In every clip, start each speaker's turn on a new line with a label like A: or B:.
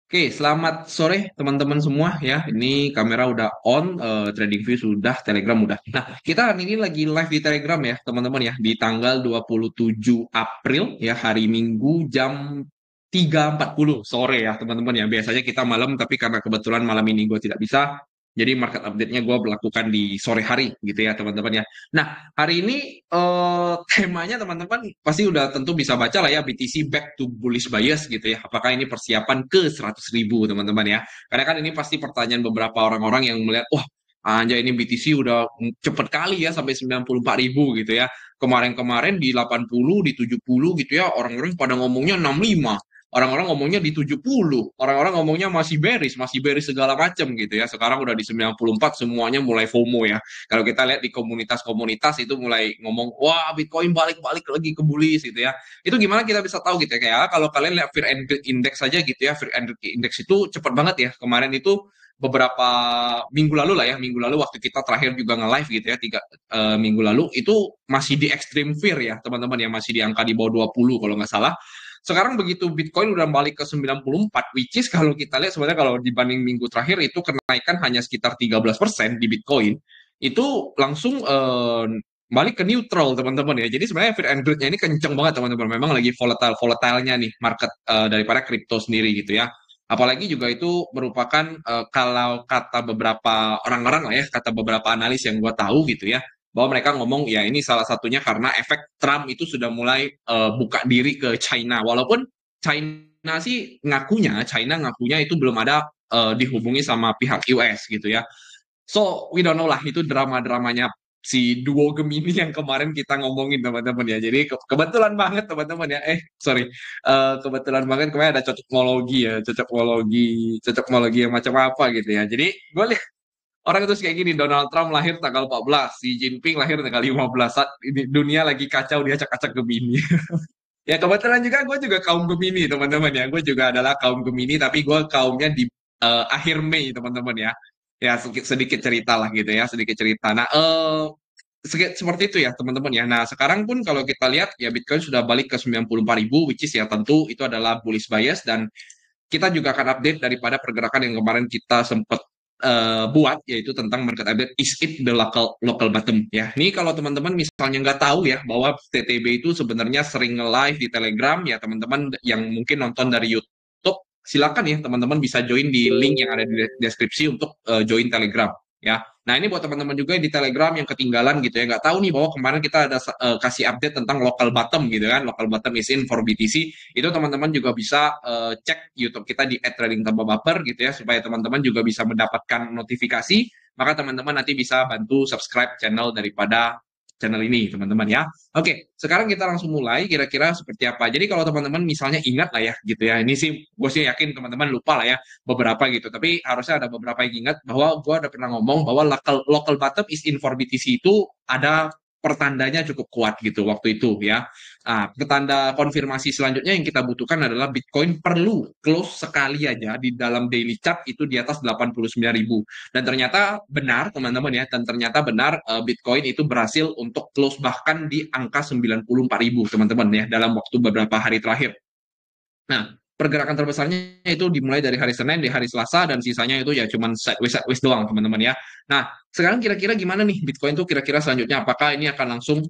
A: Oke, selamat sore teman-teman semua ya. Ini kamera udah on, TradingView sudah, Telegram udah. Nah, kita hari ini lagi live di Telegram ya, teman-teman ya, di tanggal 27 April ya, hari Minggu jam 3.40 sore ya, teman-teman ya. Biasanya kita malam, tapi karena kebetulan malam ini gue tidak bisa, jadi market update-nya gue berlakukan di sore hari gitu ya, teman-teman ya. Nah, hari ini temanya teman-teman pasti udah tentu bisa baca lah ya BTC back to bullish bias gitu ya. Apakah ini persiapan ke 100.000 teman-teman ya? Karena kan ini pasti pertanyaan beberapa orang-orang yang melihat, wah anjay ini BTC udah cepet kali ya sampai 94.000 gitu ya. Kemarin-kemarin di 80, di 70 gitu ya, orang-orang pada ngomongnya 65. Orang-orang ngomongnya di 70, orang-orang ngomongnya masih bearish segala macam gitu ya. Sekarang udah di 94, semuanya mulai FOMO ya. Kalau kita lihat di komunitas-komunitas itu mulai ngomong, wah Bitcoin balik-balik lagi ke bullish gitu ya. Itu gimana kita bisa tahu gitu ya, kayak kalau kalian lihat Fear and Greed Index saja gitu ya, Fear and Greed Index itu cepat banget ya. Kemarin itu beberapa minggu lalu lah ya, minggu lalu waktu kita terakhir juga nge-live gitu ya, 3 minggu lalu, itu masih di extreme fear ya teman-teman ya, masih di angka di bawah 20 kalau nggak salah. Sekarang begitu Bitcoin udah balik ke 94, which is kalau kita lihat sebenarnya kalau dibanding minggu terakhir itu kenaikan hanya sekitar 13% di Bitcoin, itu langsung balik ke neutral teman-teman ya. Jadi sebenarnya fear and greed-nya ini kenceng banget teman-teman. Memang lagi volatile-nya nih market daripada kripto sendiri gitu ya. Apalagi juga itu merupakan kalau kata beberapa orang-orang lah ya, kata beberapa analis yang gue tahu gitu ya, bahwa mereka ngomong ya ini salah satunya karena efek Trump itu sudah mulai buka diri ke China. Walaupun China ngakunya itu belum ada dihubungi sama pihak US gitu ya. So, we don't know lah, itu drama-dramanya si duo Gemini yang kemarin kita ngomongin teman-teman ya. Jadi kebetulan banget teman-teman ya. Sorry. Kebetulan banget kemarin ada cocokmologi ya, cocokmologi yang macam apa gitu ya. Jadi gue lihat orang itu kayak gini, Donald Trump lahir tanggal 14, Xi Jinping lahir tanggal 15. Saat ini dunia lagi kacau, dia acak-acak Gemini. Ya kebetulan juga gue juga kaum Gemini teman-teman ya. Gue juga adalah kaum Gemini, tapi gue kaumnya di akhir Mei teman-teman ya. Ya sedikit cerita lah gitu ya, sedikit cerita. Nah, seperti itu ya teman-teman ya. Nah sekarang pun kalau kita lihat ya Bitcoin sudah balik ke 94.000, which is ya tentu itu adalah bullish bias, dan kita juga akan update daripada pergerakan yang kemarin kita sempat buat, yaitu tentang market update is it the local local bottom ya. Ini kalau teman-teman misalnya nggak tahu ya bahwa TTB itu sebenarnya sering nge-live di Telegram ya, teman-teman yang mungkin nonton dari YouTube silakan ya teman-teman bisa join di link yang ada di deskripsi untuk join Telegram ya. Nah ini buat teman-teman juga yang di Telegram yang ketinggalan gitu ya, nggak tahu nih bahwa kemarin kita ada kasih update tentang local bottom gitu kan, local bottom is in for BTC. Itu teman-teman juga bisa cek YouTube kita di @trading_tanpa_baper gitu ya, supaya teman-teman juga bisa mendapatkan notifikasi. Maka teman-teman nanti bisa bantu subscribe channel daripada channel ini teman-teman ya. Oke, sekarang kita langsung mulai kira-kira seperti apa. Jadi kalau teman-teman misalnya ingat lah ya gitu ya, ini sih gue sih yakin teman-teman lupa lah ya beberapa gitu, tapi harusnya ada beberapa yang ingat bahwa gue udah pernah ngomong bahwa local bottom is in for BTC itu ada pertandanya cukup kuat gitu waktu itu ya. Nah, petanda konfirmasi selanjutnya yang kita butuhkan adalah Bitcoin perlu close sekali aja di dalam daily chart itu di atas 89.000. Dan ternyata benar teman-teman ya, dan ternyata benar Bitcoin itu berhasil untuk close bahkan di angka 94.000 teman-teman ya dalam waktu beberapa hari terakhir. Nah, pergerakan terbesarnya itu dimulai dari hari Senin, di hari Selasa, dan sisanya itu ya cuman sideways doang teman-teman ya. Nah, sekarang kira-kira gimana nih Bitcoin tuh kira-kira selanjutnya? Apakah ini akan langsung,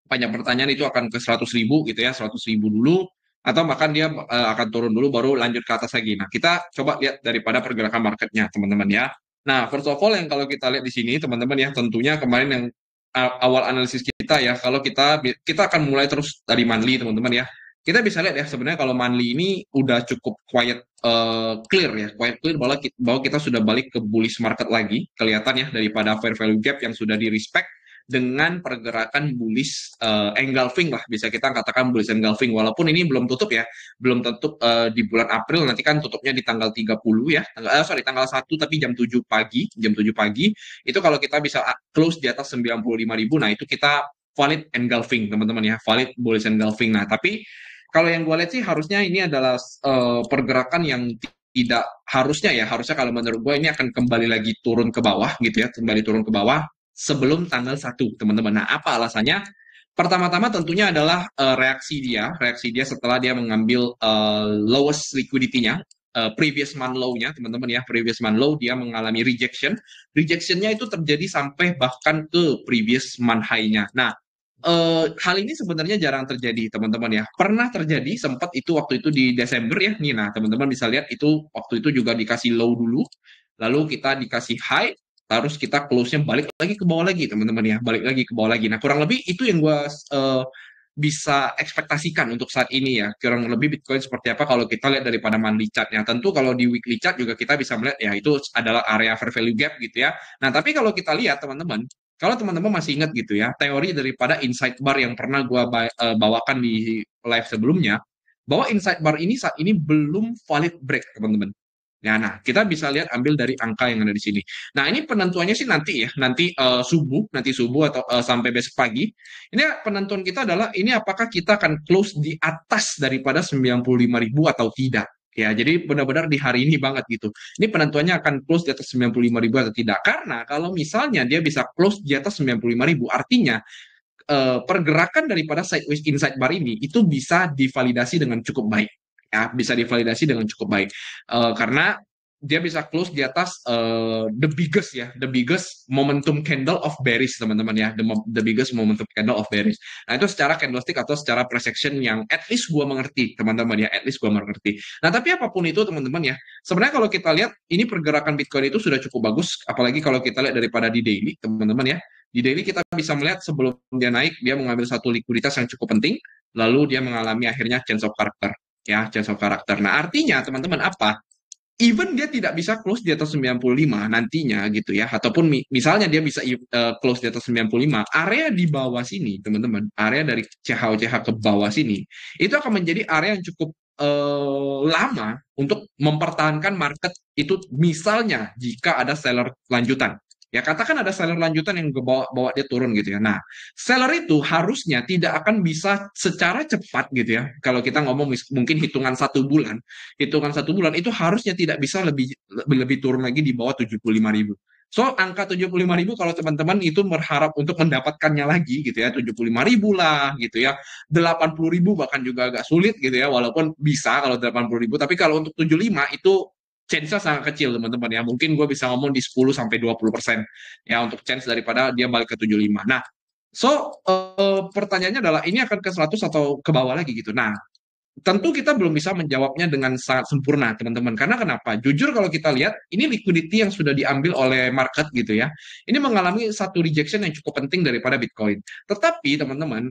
A: banyak pertanyaan, itu akan ke 100.000 gitu ya, 100.000 dulu, atau bahkan dia akan turun dulu baru lanjut ke atas lagi. Nah, kita coba lihat daripada pergerakan marketnya teman-teman ya. Nah, first of all yang kalau kita lihat di sini teman-teman ya, tentunya kemarin yang awal analisis kita ya, kalau kita akan mulai terus dari monthly teman-teman ya. Kita bisa lihat ya sebenarnya kalau monthly ini udah cukup clear ya, quiet clear bahwa kita sudah balik ke bullish market lagi, kelihatan ya daripada fair value gap yang sudah di respect dengan pergerakan bullish engulfing lah, bisa kita katakan bullish engulfing, walaupun ini belum tutup ya, belum tutup di bulan April, nanti kan tutupnya di tanggal 30 ya, tanggal 1 tapi jam 7 pagi itu kalau kita bisa close di atas 95.000, nah itu kita valid engulfing teman-teman ya, valid bullish engulfing. Nah tapi kalau yang gue lihat sih harusnya ini adalah pergerakan yang tidak harusnya kalau menurut gue ini akan kembali lagi turun ke bawah gitu ya, kembali turun ke bawah sebelum tanggal 1 teman-teman. Nah apa alasannya? Pertama-tama tentunya adalah reaksi dia setelah dia mengambil lowest liquidity-nya previous month low-nya, teman-teman ya, previous month low dia mengalami rejection. Rejectionnya itu terjadi sampai bahkan ke previous month high-nya. Nah, hal ini sebenarnya jarang terjadi, teman-teman ya. Pernah terjadi, sempat itu waktu itu di Desember ya. Nih, nah teman-teman bisa lihat itu waktu itu juga dikasih low dulu, lalu kita dikasih high, terus kita close-nya balik lagi ke bawah lagi, teman-teman ya. Balik lagi ke bawah lagi. Nah, kurang lebih itu yang gue bisa ekspektasikan untuk saat ini ya. Kurang lebih Bitcoin seperti apa kalau kita lihat daripada monthly chart-nya. Tentu kalau di weekly chart juga kita bisa melihat ya itu adalah area fair value gap gitu ya. Nah, tapi kalau kita lihat teman-teman, kalau teman-teman masih ingat gitu ya, teori daripada insight bar yang pernah gue bawakan di live sebelumnya, bahwa insight bar ini saat ini belum valid break, teman-teman. Ya, nah, kita bisa lihat ambil dari angka yang ada di sini. Nah, ini penentuannya sih nanti ya, nanti subuh atau sampai besok pagi. Ini penentuan kita adalah ini apakah kita akan close di atas daripada 95.000 atau tidak. Ya, jadi benar-benar di hari ini banget gitu. Ini penentuannya akan close di atas 95.000 atau tidak. Karena kalau misalnya dia bisa close di atas 95.000, artinya pergerakan daripada sideways inside bar ini itu bisa divalidasi dengan cukup baik. Ya, bisa divalidasi dengan cukup baik. Karena dia bisa close di atas the biggest momentum candle of bearish, teman-teman ya, the biggest momentum candle of bearish. Nah, itu secara candlestick atau secara price action yang at least gue mengerti, teman-teman ya, at least gue mengerti. Nah, tapi apapun itu, teman-teman ya, sebenarnya kalau kita lihat ini pergerakan Bitcoin itu sudah cukup bagus, apalagi kalau kita lihat daripada di daily, teman-teman ya. Di daily kita bisa melihat sebelum dia naik, dia mengambil satu likuiditas yang cukup penting, lalu dia mengalami akhirnya change of character. Ya, change of character. Nah, artinya teman-teman apa? Even dia tidak bisa close di atas 95 nantinya gitu ya, ataupun misalnya dia bisa close di atas 95, area di bawah sini, teman-teman, area dari CH-CH ke bawah sini, itu akan menjadi area yang cukup lama untuk mempertahankan market itu misalnya jika ada seller lanjutan. Ya, katakan ada seller lanjutan yang bawa dia turun gitu ya. Nah, seller itu harusnya tidak akan bisa secara cepat gitu ya. Kalau kita ngomong mungkin hitungan satu bulan itu harusnya tidak bisa lebih turun lagi di bawah 75.000. So, angka 75.000 kalau teman-teman itu berharap untuk mendapatkannya lagi gitu ya, 75.000 lah gitu ya. 80.000 bahkan juga agak sulit gitu ya, walaupun bisa kalau 80.000, tapi kalau untuk 75 itu chance-nya sangat kecil, teman-teman ya. Mungkin gue bisa ngomong di 10-20% ya untuk chance daripada dia balik ke 75. Nah, so pertanyaannya adalah ini akan ke 100 atau ke bawah lagi gitu. Nah, tentu kita belum bisa menjawabnya dengan sangat sempurna, teman-teman. Karena kenapa? Jujur kalau kita lihat, ini liquidity yang sudah diambil oleh market gitu ya. Ini mengalami satu rejection yang cukup penting daripada Bitcoin. Tetapi, teman-teman,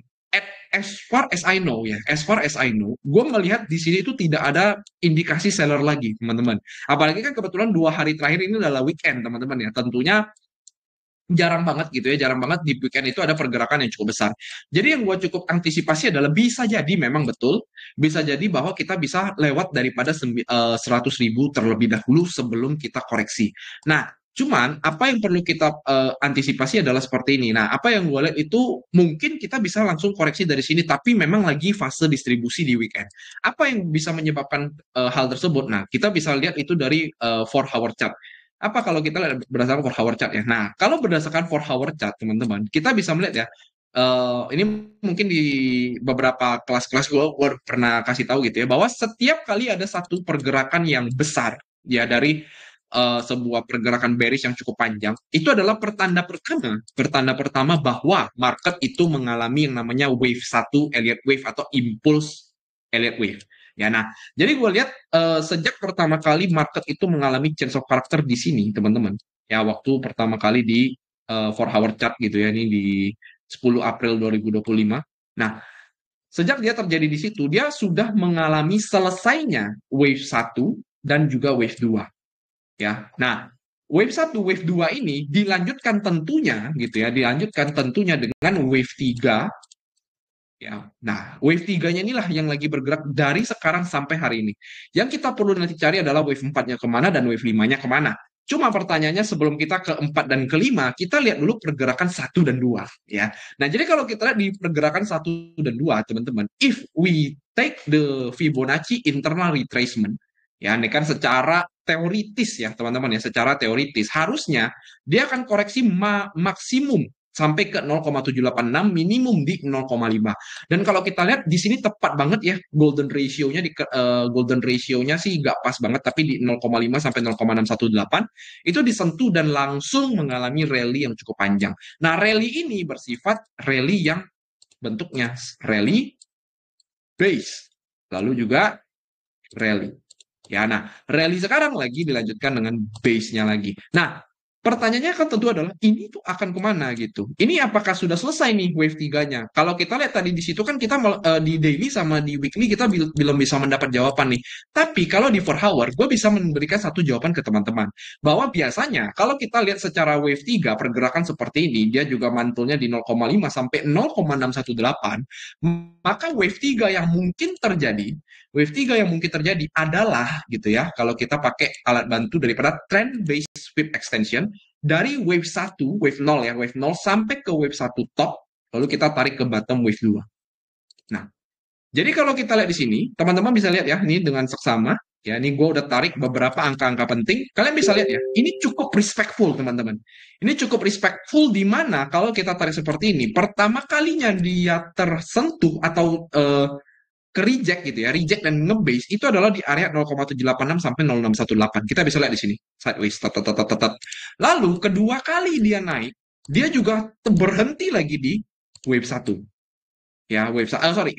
A: as far as I know ya, as far as I know, gue melihat di sini itu tidak ada indikasi seller lagi, teman-teman. Apalagi kan kebetulan 2 hari terakhir ini adalah weekend, teman-teman ya. Tentunya jarang banget gitu ya, jarang banget di weekend itu ada pergerakan yang cukup besar. Jadi yang gue cukup antisipasi adalah bisa jadi memang betul, bisa jadi bahwa kita bisa lewat daripada 100.000 terlebih dahulu sebelum kita koreksi. Nah, cuman apa yang perlu kita antisipasi adalah seperti ini. Nah, apa yang gue lihat itu mungkin kita bisa langsung koreksi dari sini, tapi memang lagi fase distribusi di weekend. Apa yang bisa menyebabkan hal tersebut? Nah, kita bisa lihat itu dari 4-hour chart. Apa kalau kita lihat berdasarkan 4-hour chart ya? Nah, kalau berdasarkan 4-hour chart, teman-teman, kita bisa melihat ya, ini mungkin di beberapa kelas-kelas gue pernah kasih tahu gitu ya, bahwa setiap kali ada satu pergerakan yang besar, ya dari sebuah pergerakan bearish yang cukup panjang, itu adalah pertanda pertama bahwa market itu mengalami yang namanya wave 1, Elliott wave atau impulse Elliott wave. Ya, nah, jadi gue lihat sejak pertama kali market itu mengalami change of character di sini, teman-teman. Ya, waktu pertama kali di 4-hour chart gitu ya, ini di 10 April 2025. Nah, sejak dia terjadi di situ, dia sudah mengalami selesainya wave 1 dan juga wave 2. Ya, nah, wave 1, wave 2 ini dilanjutkan tentunya gitu ya, dilanjutkan tentunya dengan wave 3. Ya, nah wave 3-nya inilah yang lagi bergerak dari sekarang sampai hari ini. Yang kita perlu nanti cari adalah wave 4-nya kemana dan wave 5-nya kemana. Cuma pertanyaannya sebelum kita ke 4 dan ke 5, kita lihat dulu pergerakan 1 dan 2. Ya. Nah, jadi kalau kita lihat di pergerakan 1 dan 2, teman-teman, if we take the Fibonacci internal retracement, ya, ini kan secara teoritis ya, teman-teman ya, secara teoritis, harusnya dia akan koreksi maksimum sampai ke 0,786, minimum di 0,5. Dan kalau kita lihat di sini tepat banget ya golden ratio-nya golden ratio-nya sih nggak pas banget, tapi di 0,5 sampai 0,618 itu disentuh dan langsung mengalami rally yang cukup panjang. Nah, rally ini bersifat rally yang bentuknya rally base, lalu juga rally. Ya, nah, rally sekarang lagi dilanjutkan dengan base-nya lagi. Nah, pertanyaannya kan tentu adalah ini tuh akan kemana gitu. Ini apakah sudah selesai nih wave 3-nya? Kalau kita lihat tadi di situ kan kita di daily sama di weekly kita belum bisa mendapat jawaban nih. Tapi kalau di 4 hour, gue bisa memberikan satu jawaban ke teman-teman. Bahwa biasanya kalau kita lihat secara wave 3 pergerakan seperti ini, dia juga mantulnya di 0,5 sampai 0,618, maka wave 3 yang mungkin terjadi adalah gitu ya, kalau kita pakai alat bantu daripada trend based sweep extension dari wave 1, wave 0 ya, wave 0 sampai ke wave 1 top, lalu kita tarik ke bottom wave 2. Nah, jadi kalau kita lihat di sini, teman-teman bisa lihat ya, ini dengan seksama, ya, ini gue udah tarik beberapa angka-angka penting. Kalian bisa lihat ya, ini cukup respectful teman-teman. Ini cukup respectful di mana kalau kita tarik seperti ini, pertama kalinya dia tersentuh atau ke reject gitu ya, reject dan ngebase itu adalah di area 0,786 sampai 0,618. Kita bisa lihat di sini, sideways, Lalu kedua kali dia naik, dia juga berhenti lagi di wave 1. Ya,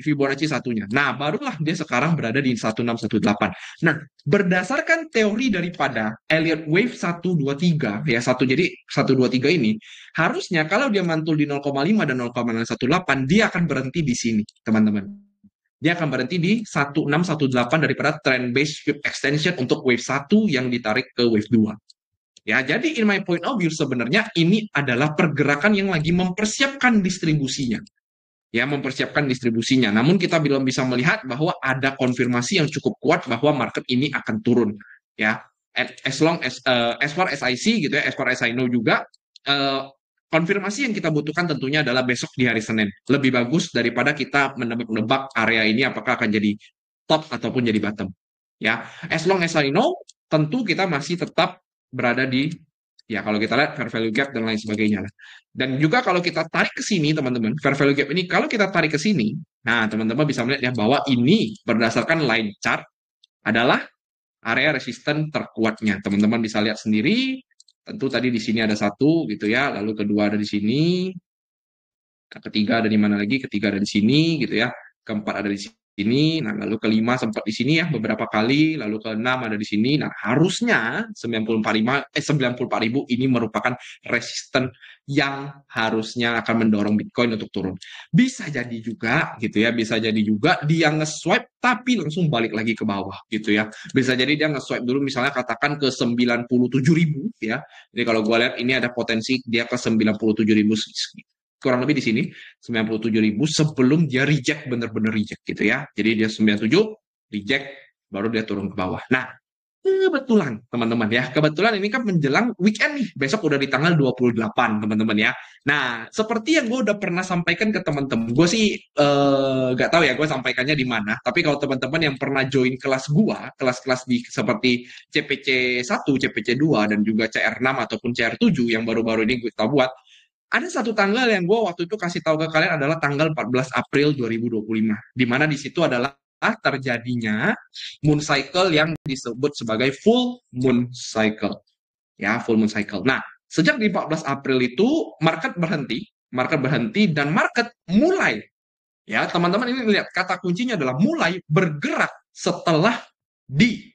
A: Fibonacci satunya. Nah, barulah dia sekarang berada di 1618. Nah, berdasarkan teori daripada Elliott Wave 123, ya, jadi 123 ini, harusnya kalau dia mantul di 0,5 dan 0,618, dia akan berhenti di sini, teman-teman. Dia akan berhenti di 1618 daripada trend base sweep extension untuk wave 1 yang ditarik ke wave 2. Ya, jadi in my point of view sebenarnya ini adalah pergerakan yang lagi mempersiapkan distribusinya. Ya, mempersiapkan distribusinya. Namun kita belum bisa melihat bahwa ada konfirmasi yang cukup kuat bahwa market ini akan turun. Ya, as far as I see gitu ya, as far as I know juga, konfirmasi yang kita butuhkan tentunya adalah besok di hari Senin. Lebih bagus daripada kita menebak-nebak area ini apakah akan jadi top ataupun jadi bottom. Ya, as long as I know, tentu kita masih tetap berada di, ya kalau kita lihat fair value gap dan lain sebagainya lah. Dan juga kalau kita tarik ke sini teman-teman, fair value gap ini kalau kita tarik ke sini, nah teman-teman bisa melihat ya bahwa ini berdasarkan line chart adalah area resisten terkuatnya. Teman-teman bisa lihat sendiri, tentu tadi di sini ada satu gitu ya, lalu kedua ada di sini, ketiga ada di mana lagi? Ketiga ada di sini gitu ya, keempat ada di sini, nah lalu kelima sempat di sini ya beberapa kali, lalu keenam ada di sini. Nah, harusnya 94.000 ini merupakan resisten yang harusnya akan mendorong Bitcoin untuk turun. Bisa jadi juga gitu ya, bisa jadi juga dia nge-swipe tapi langsung balik lagi ke bawah gitu ya. Bisa jadi dia nge-swipe dulu misalnya katakan ke 97.000 ya. Jadi kalau gue lihat ini ada potensi dia ke 97.000 kurang lebih di sini 97.000 sebelum dia reject, bener-bener reject gitu ya. Jadi dia 97 reject baru dia turun ke bawah. Nah, kebetulan teman-teman ya, kebetulan ini kan menjelang weekend nih, besok udah di tanggal 28 teman-teman ya. Nah, seperti yang gue udah pernah sampaikan ke teman-teman, gue sih nggak tahu ya gue sampaikannya di mana, tapi kalau teman-teman yang pernah join kelas gue, kelas-kelas di seperti CPC 1, CPC 2 dan juga CR6 ataupun CR7 yang baru-baru ini gue tahu buat, ada satu tanggal yang gue waktu itu kasih tahu ke kalian adalah tanggal 14 April 2025, di mana di situ adalah terjadinya moon cycle yang disebut sebagai full moon cycle. Ya, full moon cycle. Nah, sejak di 14 April itu market berhenti dan market mulai, ya teman-teman ini lihat kata kuncinya adalah mulai bergerak setelah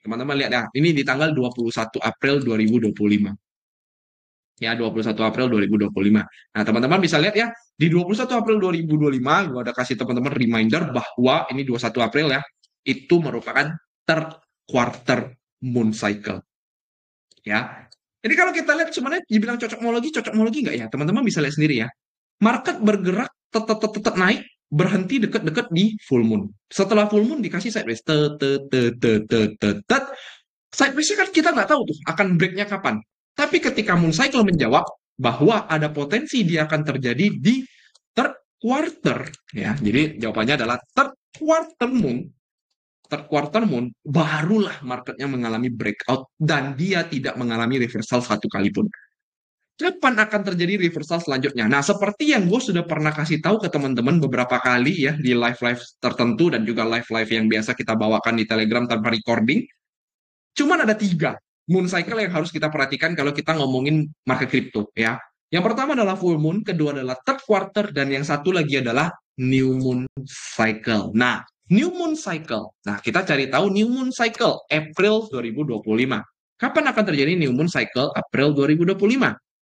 A: teman-teman lihat ya, ini di tanggal 21 April 2025. Ya, 21 April 2025. Nah, teman-teman bisa lihat ya, di 21 April 2025, gue ada kasih teman-teman reminder bahwa ini 21 April ya, itu merupakan third quarter moon cycle. Ya, jadi kalau kita lihat sebenarnya dibilang cocok mologi nggak ya? Teman-teman bisa lihat sendiri ya. Market bergerak tetap naik, berhenti deket-deket di full moon. Setelah full moon dikasih sideways. Sideways kan kita nggak tahu tuh akan breaknya kapan. Tapi ketika moon cycle menjawab bahwa ada potensi dia akan terjadi di third quarter, ya. Jadi jawabannya adalah third quarter moon, barulah marketnya mengalami breakout dan dia tidak mengalami reversal satu kali pun. kapan akan terjadi reversal selanjutnya. Nah, seperti yang gue sudah pernah kasih tahu ke teman-teman beberapa kali ya di live-live tertentu dan juga live-live yang biasa kita bawakan di Telegram tanpa recording, cuman ada 3 moon cycle yang harus kita perhatikan kalau kita ngomongin market crypto ya. Yang pertama adalah full moon, kedua adalah third quarter, dan yang satu lagi adalah new moon cycle. Nah, new moon cycle. Nah, kita cari tahu new moon cycle April 2025. Kapan akan terjadi new moon cycle April 2025?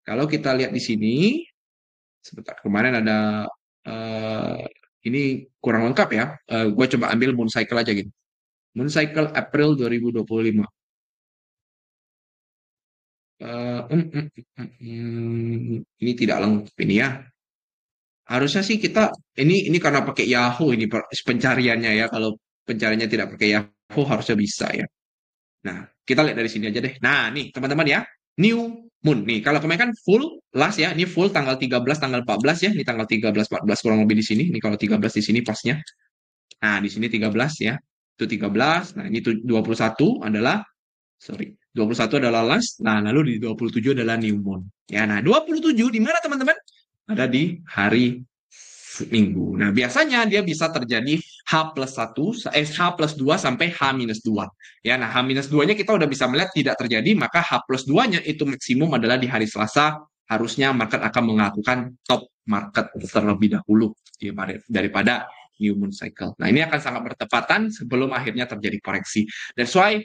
A: Kalau kita lihat di sini, sebentar, kemarin ada ini kurang lengkap ya. Gue coba ambil moon cycle aja gitu. Moon cycle April 2025. Ini tidak lengkap ini ya. Harusnya sih kita ini karena pakai Yahoo ini pencariannya ya. Kalau pencariannya tidak pakai Yahoo harusnya bisa ya. Nah, kita lihat dari sini aja deh. Nah, nih teman-teman ya. New Moon. Nih, kalau kemarin kan full last ya. Ini full tanggal 13, tanggal 14 ya. Ini tanggal 13, 14 kurang lebih di sini. Ini kalau 13 di sini pasnya. Nah, di sini 13 ya. Itu 13. Nah, ini 21 adalah, sorry, 21 adalah last. Nah, lalu di 27 adalah new moon. Ya, nah 27 di mana teman-teman? Ada di hari Minggu. Nah, biasanya dia bisa terjadi H+1, H+2 sampai H-2. Ya, nah H-2-nya kita udah bisa melihat tidak terjadi, maka H+2-nya itu maksimum adalah di hari Selasa. Harusnya market akan melakukan top market terlebih dahulu daripada new moon cycle. Nah, ini akan sangat bertepatan sebelum akhirnya terjadi koreksi. That's why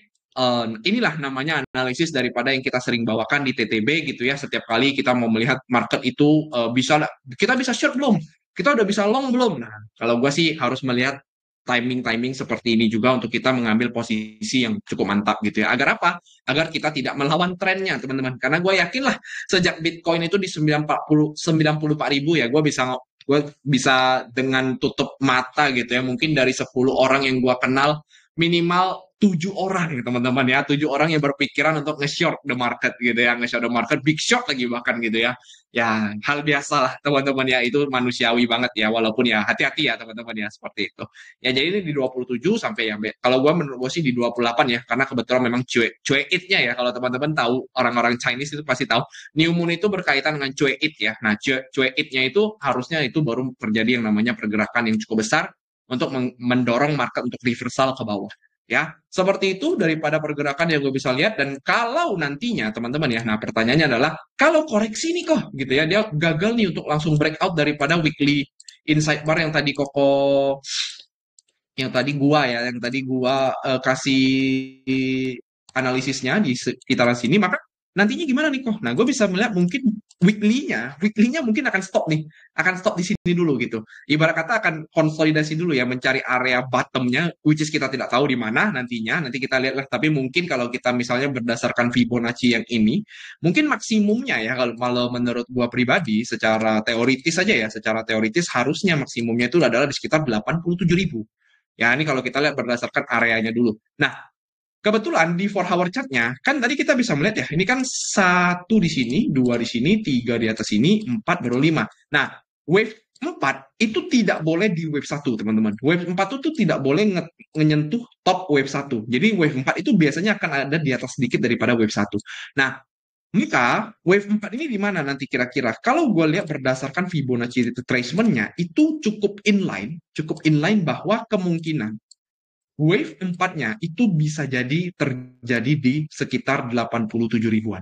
A: inilah namanya analisis daripada yang kita sering bawakan di TTB gitu ya. Setiap kali kita mau melihat market itu kita bisa short belum? Kita udah bisa long belum? Nah, kalau gue sih harus melihat timing-timing seperti ini juga untuk kita mengambil posisi yang cukup mantap gitu ya. Agar apa? Agar kita tidak melawan trennya, teman-teman. Karena gue yakin lah, sejak Bitcoin itu di 94 ribu ya, gue bisa dengan tutup mata gitu ya. Mungkin dari 10 orang yang gue kenal, minimal 7 orang ya teman-teman ya, 7 orang yang berpikiran untuk nge-short the market gitu ya, nge-short the market, big short lagi bahkan gitu ya. Ya, hal biasa lah teman-teman ya, itu manusiawi banget ya, walaupun ya hati-hati ya teman-teman ya, seperti itu. Ya, jadi ini di 27 sampai yang, kalau gue menurut gue sih di 28 ya, karena kebetulan memang cuek it-nya ya, kalau teman-teman tahu, orang-orang Chinese itu pasti tahu, new moon itu berkaitan dengan cuek it ya. Nah, cuek it-nya itu harusnya itu baru terjadi yang namanya pergerakan yang cukup besar untuk mendorong market untuk reversal ke bawah. Ya, seperti itu daripada pergerakan yang gue bisa lihat. Dan kalau nantinya teman-teman ya, nah pertanyaannya adalah kalau koreksi nih kok gitu ya, dia gagal nih untuk langsung breakout daripada weekly inside bar yang tadi yang tadi gua kasih analisisnya di sekitaran sini, maka nantinya gimana nih kok? Nah, gue bisa melihat mungkin weekly-nya mungkin akan stop nih, akan stop di sini dulu gitu. Ibarat kata akan konsolidasi dulu ya, mencari area bottomnya, which is kita tidak tahu di mana nantinya, nanti kita lihat lah. Tapi mungkin kalau kita misalnya berdasarkan Fibonacci yang ini, mungkin maksimumnya ya, kalau menurut gua pribadi, secara teoritis saja ya, secara teoritis harusnya maksimumnya itu adalah di sekitar 87 ribu. Ya, ini kalau kita lihat berdasarkan areanya dulu. Nah, kebetulan di 4 hour chart-nya, kan tadi kita bisa melihat ya, ini kan 1 di sini, 2 di sini, 3 di atas sini, 4 baru 5. Nah, wave 4 itu tidak boleh di wave 1, teman-teman. Wave 4 itu tidak boleh menyentuh top wave 1. Jadi wave 4 itu biasanya akan ada di atas sedikit daripada wave 1. Nah, maka wave 4 ini di mana nanti kira-kira? Kalau gue lihat berdasarkan Fibonacci retracement-nya, itu cukup inline bahwa kemungkinan wave 4-nya itu bisa jadi terjadi di sekitar 87 ribuan.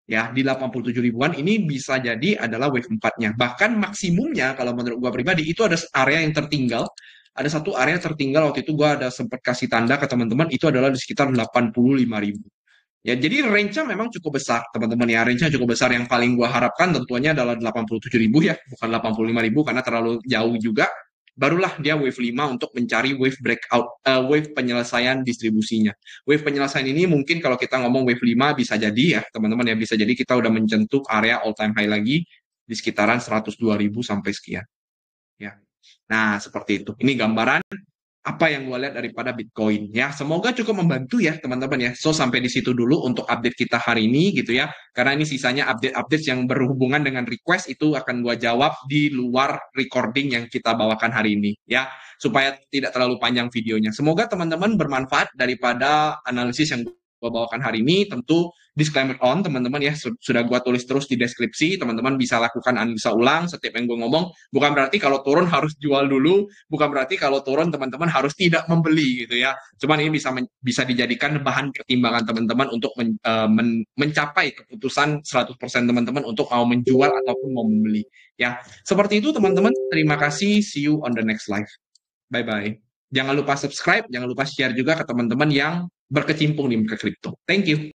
A: Ya, di 87 ribuan ini bisa jadi adalah wave 4-nya. Bahkan maksimumnya kalau menurut gua pribadi itu ada area yang tertinggal. Ada satu area tertinggal waktu itu gua ada sempat kasih tanda ke teman-teman, itu adalah di sekitar 85 ribu. Ya, jadi range-nya memang cukup besar, teman-teman ya. Range-nya cukup besar. Yang paling gua harapkan tentunya adalah 87 ribu ya, bukan 85 ribu karena terlalu jauh juga. Barulah dia wave 5 untuk mencari wave breakout, wave penyelesaian distribusinya. Wave penyelesaian ini mungkin kalau kita ngomong wave 5 bisa jadi ya, teman-teman ya, bisa jadi kita udah mencentuh area all time high lagi di sekitaran 102 ribu sampai sekian. Ya. Nah, seperti itu. Ini gambaran apa yang gue lihat daripada Bitcoin ya. Semoga cukup membantu ya teman-teman ya. So sampai di situ dulu untuk update kita hari ini gitu ya. Karena ini sisanya update-update yang berhubungan dengan request itu akan gue jawab di luar recording yang kita bawakan hari ini ya. Supaya tidak terlalu panjang videonya. Semoga teman-teman bermanfaat daripada analisis yang gue bawakan hari ini. Tentu disclaimer on teman-teman ya, sudah gue tulis terus di deskripsi, teman-teman bisa lakukan analisa ulang setiap yang gue ngomong. Bukan berarti kalau turun harus jual dulu, bukan berarti kalau turun teman-teman harus tidak membeli gitu ya. Cuman ini bisa dijadikan bahan pertimbangan teman-teman untuk mencapai keputusan 100% teman-teman untuk mau menjual ataupun mau membeli ya. Seperti itu teman-teman, terima kasih, see you on the next live. Bye bye. Jangan lupa subscribe, jangan lupa share juga ke teman-teman yang berkecimpung di kripto. Thank you.